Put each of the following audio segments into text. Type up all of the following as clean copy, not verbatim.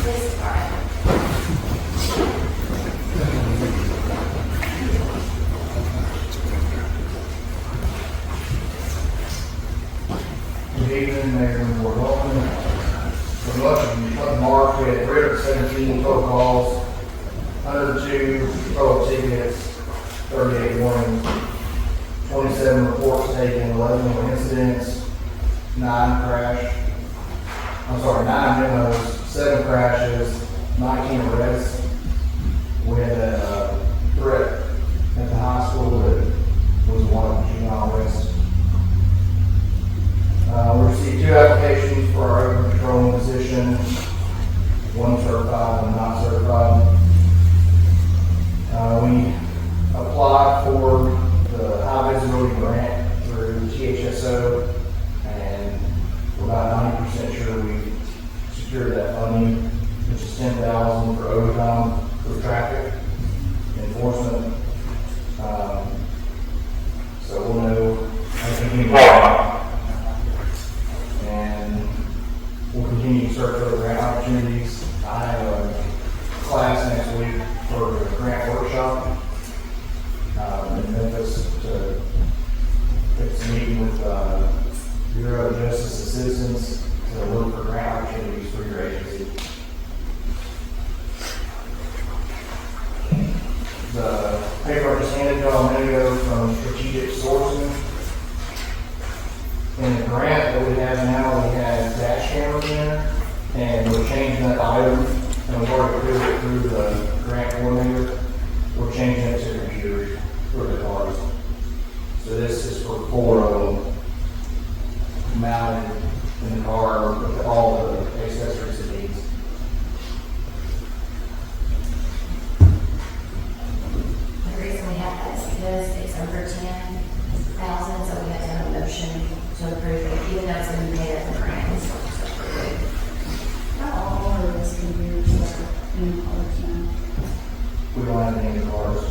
Police Department. Good evening, Mayor and Board. For much of March, we had 317 total calls, 102 total tickets, 38 warnings, 27 reports taken, 11 more incidents, 9 memos, 7 crashes, 19 arrests. We had a threat at the high school that was one juvenile arrest. We received 2 applications for our open patrolling position, 1 certified and not certified. We applied for the high visibility grant through THSO, and we're about 90% sure we secured that funding, which is $10,000 for overtime for traffic enforcement. So we'll know as we continue, and we'll continue to search for grant opportunities. I have a class next week for a grant workshop in Memphis. It's a meeting with Bureau of Justice and Citizens to look for grant opportunities for your agency. The paper I just handed y'all a minute ago from Strategic Sourcing. In the grant that we have now, we have dash cameras in there, and we're changing that item, and we've already approved it through the grant coordinator. We're changing it to computers for the cars. So this is for 4 of them mounted in the car with all the accessories it needs. The reason we have that is because it's over 10,000, so we have to have a motion to approve it, even though it's going to be paid as a grant. We still have to approve it. How all are those computers are in cars now? We don't have any in the cars.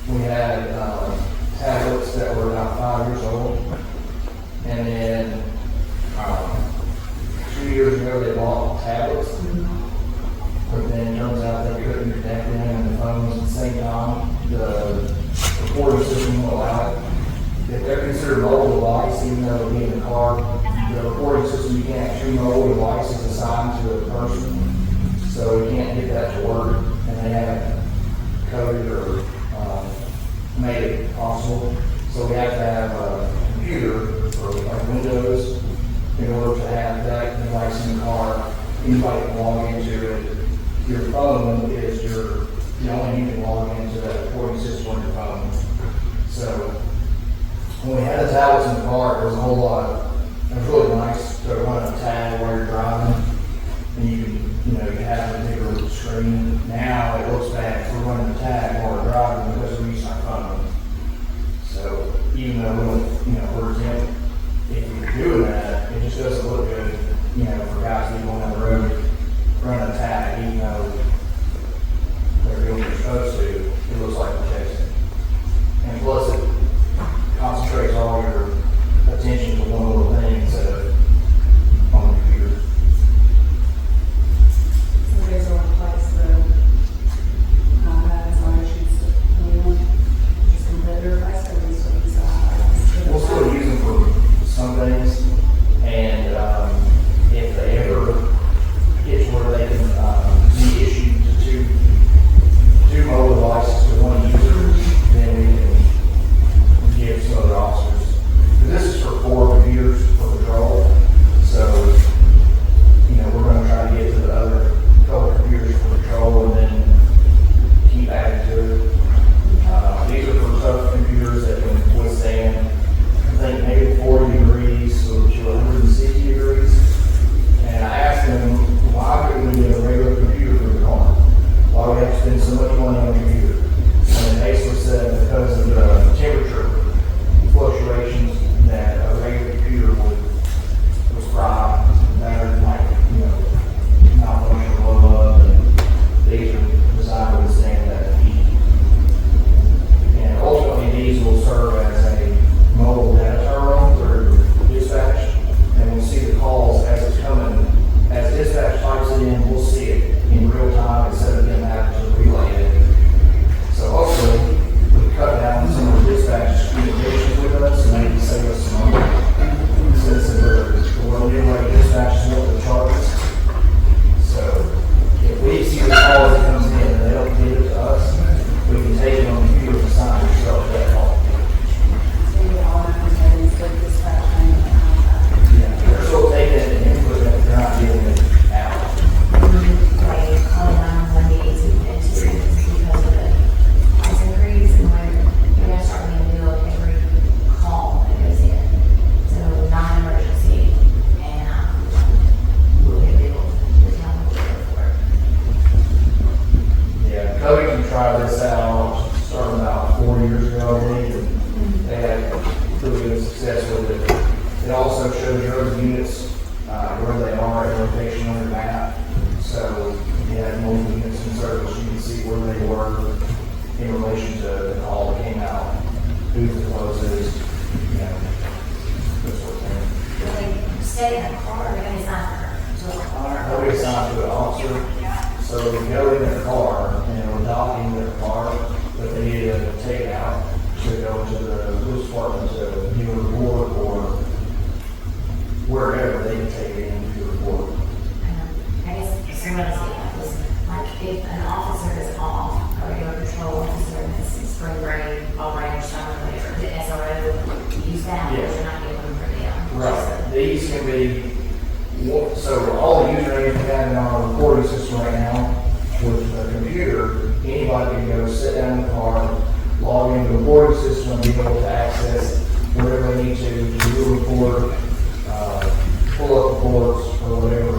We had tablets that were about 5 years old, and then 2 years ago they bought tablets, but then it turns out they couldn't connect them and the phones at the same time. The recording system won't allow it. If they're considered mobile device, even though they're in the car, the recording system, you can't have 2 mobile devices assigned to a person, so we can't get that to work, and they haven't coded or made it possible. So we have to have a computer for like Windows in order to have that device in the car. Anybody can log into it. Your phone is the only you can log into that recording system on your phone. So when we had the tablets in the car, it was a whole lot. It was really nice to run a tag while you're driving, and you have a bigger screen. Now it looks bad if we're running the tag while we're driving because we're using our phone. So even though we're exempt, if you're doing that, it just doesn't look good, for guys that going on the road, running a tag, even though they're doing what they're supposed to, it looks like we're chasing. And plus it concentrates all your attention to one little thing instead of on the computer. So there's a place the iPads on issues just competitor price, or we still use the iPads? We'll still use them for some things, and if they ever So if you had multiple units in service, you can see where they were in relation to the call that came out, who the closest, you know, this sort of thing. When they stay in a car, they're gonna sign to a car. Nobody assigned to an officer, so they go in their car and are docking their car, but they need to take it out to go to the police department to give a report or wherever they can take it in to report. I guess someone else like this, like if an officer is off, or a patrol officer in this spring break, fall break, or summer, whatever, the SRO, use that, because you're not getting them for them. Right, these can be, so all the usernames we have in our recording system right now, with the computer, anybody can go sit down in the car, log into the recording system, and be able to access whatever they need to do a report, pull up reports, or whatever.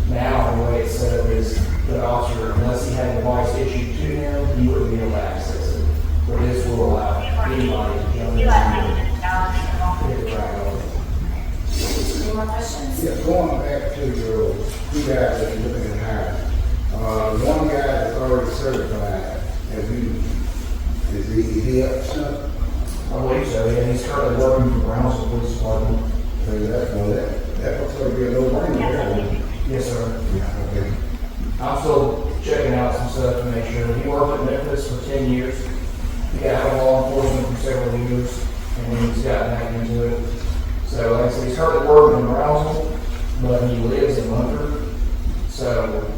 Now, the way it's set up is the officer, unless he had a device issued to him, he wouldn't be able to access it. But this will allow anybody to jump in and hit the right on. Any more questions? Yeah, going back to your two guys that you're looking at hiring. One guy that's already certified, is he up to something? I believe so, yeah, he's currently working for Brownsville Police Department. So that looks like be a no-brainer there. Yes, sir. Yeah, okay. I'm still checking out some stuff to make sure. He worked at Memphis for 10 years. He got out of law enforcement for several years, and then he's gotten back into it. So, like I said, he's currently working in Brownsville, but he lives in Munford. So,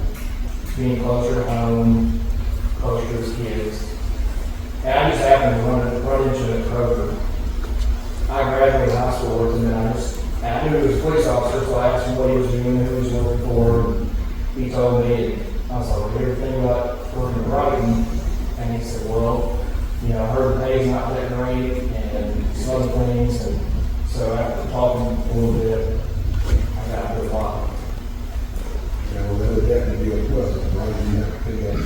being closer to home, closer to his kids. And I just happened to run into him at Kroger. I graduated high school with him, and I knew he was a police officer, so I asked him what he was doing, who he was working for, and he told me, and I was like, "You ever think about working at Brighton?" And he said, "Well, you know, I heard the pay's not that great, and some other things," and so after talking a little bit, I got a good lot. Yeah, well, that would definitely be a plus, right? You have to pay that.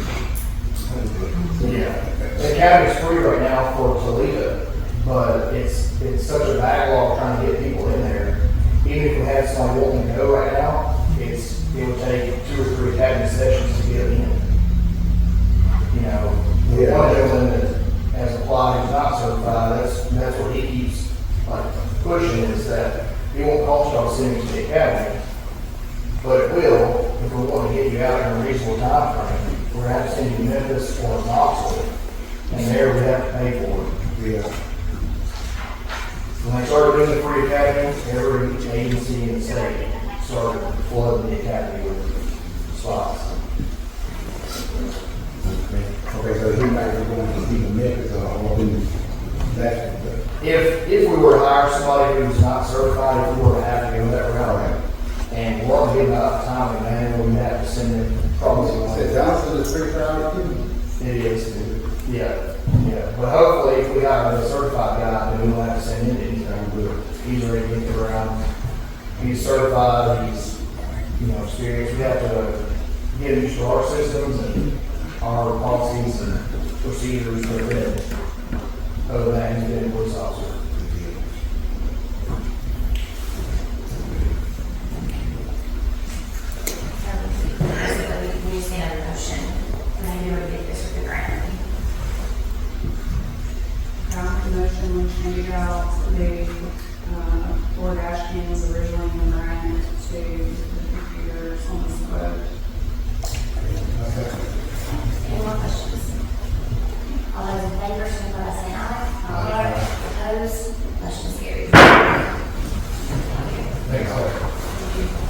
Yeah. The academy's free right now for Toledo, but it's such a backlog trying to get people in there. Even if we had somebody wanting to go right now, it would take 2 or 3 academy sessions to get them in. You know, the one gentleman that has applied who's not certified, that's what he keeps like pushing, is that it won't cost y'all sending to the academy, but it will if we want to get you out in a reasonable time frame. We're going to have to send you to Memphis or Knoxville, and there we have to pay for it. Yeah. When they started doing the free academy, every agency in the state started flooding the academy with slots. Okay, so he might be going to even Memphis or that. If we were to hire somebody who's not certified, if we were to have to go that route, and we're going to give out time, man, we'd have to send them probably. Is Johnson is pretty proud of you? It is, yeah. But hopefully, if we hire a certified guy, then we don't have to send him anything. He's ready to get around. He's certified. He's, experienced. We have to get him used to our systems and our policies and procedures for it. Other than that, he's been a police officer. We just need a motion, maybe we'll get this with the grant. Motion would change out the 4 dash cams originally in the grant to the computers on this quote. Any more questions? All those in favor, signify by saying aye. Opposed, motion is carried. Thanks, sir. Thank you.